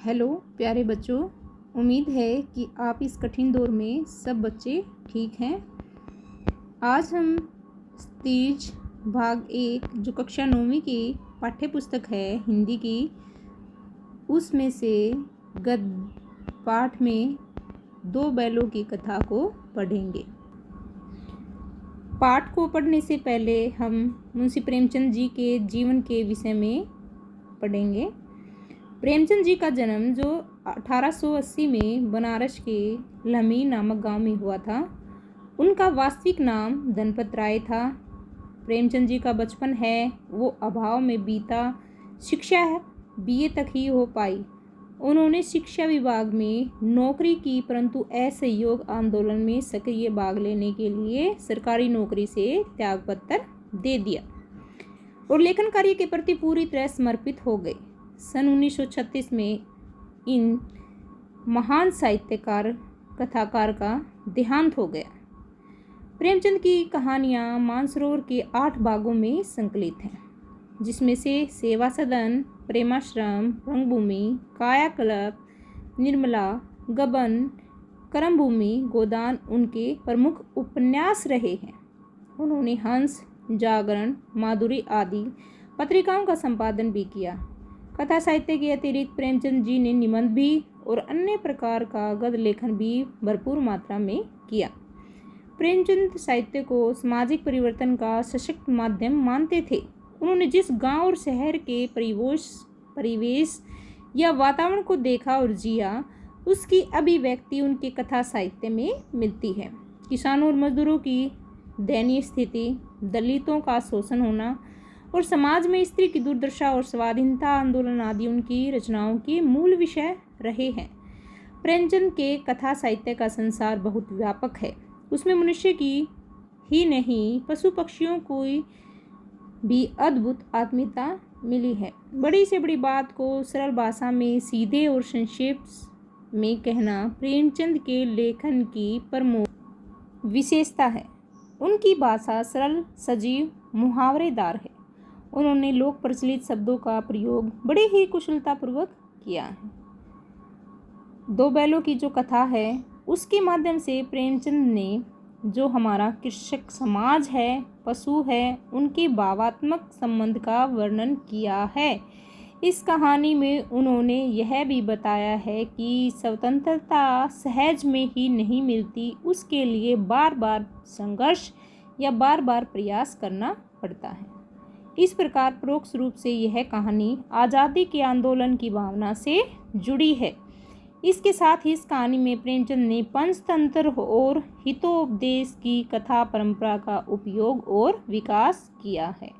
Hello प्यारे बच्चों, उम्मीद है कि आप इस कठिन दौर में सब बच्चे ठीक हैं। आज हम तीज भाग 1 जो कक्षा 9वीं की पाठ्य पुस्तक है हिंदी की, उसमें से गद्य पाठ में 2 बैलों की कथा को पढ़ेंगे। पाठ को पढ़ने से पहले हम मुंशी प्रेमचंद जी के जीवन के विषय में पढ़ेंगे। प्रेमचंद जी का जन्म जो 1880 में बनारस के लमी नामक गांव में हुआ था, उनका वास्तविक नाम धनपत राय था। प्रेमचंद जी का बचपन है वो अभाव में बीता। शिक्षा बीए तक ही हो पाई। उन्होंने शिक्षा विभाग में नौकरी की, परंतु असहयोग आंदोलन में सक्रिय भाग लेने के लिए सरकारी नौकरी से त्यागपत्र दे दिया और लेखन कार्य के प्रति पूरी तरह समर्पित हो गए। सन 1936 में इन महान साहित्यकार कथाकार का देहांत हो गया। प्रेमचंद की कहानियाँ मानसरोवर के 8 भागों में संकलित हैं, जिसमें से सेवा सदन, प्रेमाश्रम, रंगभूमि, कायाकल्प, निर्मला, गबन, कर्मभूमि, गोदान उनके प्रमुख उपन्यास रहे हैं। उन्होंने हंस, जागरण, माधुरी आदि पत्रिकाओं का संपादन भी किया। कथा साहित्य के अतिरिक्त प्रेमचंद जी ने निबंध भी और अन्य प्रकार का गद्य लेखन भी भरपूर मात्रा में किया। प्रेमचंद साहित्य को सामाजिक परिवर्तन का सशक्त माध्यम मानते थे। उन्होंने जिस गांव और शहर के परिवेश या वातावरण को देखा और जिया, उसकी अभिव्यक्ति उनके कथा साहित्य में मिलती है। किसानों और मजदूरों की दयनीय स्थिति, दलितों का शोषण होना और समाज में स्त्री की दुर्दशा और स्वाधीनता आंदोलन आदि उनकी रचनाओं के मूल विषय रहे हैं। प्रेमचंद के कथा साहित्य का संसार बहुत व्यापक है। उसमें मनुष्य की ही नहीं, पशु पक्षियों को भी अद्भुत आत्मीयता मिली है। बड़ी से बड़ी बात को सरल भाषा में सीधे और संक्षेप में कहना प्रेमचंद के लेखन की प्रमुख विशेषता है। उनकी भाषा सरल, सजीव, मुहावरेदार है। उन्होंने लोक प्रचलित शब्दों का प्रयोग बड़े ही कुशलतापूर्वक किया है। 2 बैलों की जो कथा है, उसके माध्यम से प्रेमचंद ने जो हमारा कृषक समाज है, पशु है, उनके भावात्मक संबंध का वर्णन किया है। इस कहानी में उन्होंने यह भी बताया है कि स्वतंत्रता सहज में ही नहीं मिलती, उसके लिए बार बार संघर्ष या बार बार प्रयास करना पड़ता है। इस प्रकार परोक्ष रूप से यह कहानी आज़ादी के आंदोलन की भावना से जुड़ी है। इसके साथ ही इस कहानी में प्रेमचंद ने पंचतंत्र और हितोपदेश की कथा परंपरा का उपयोग और विकास किया है।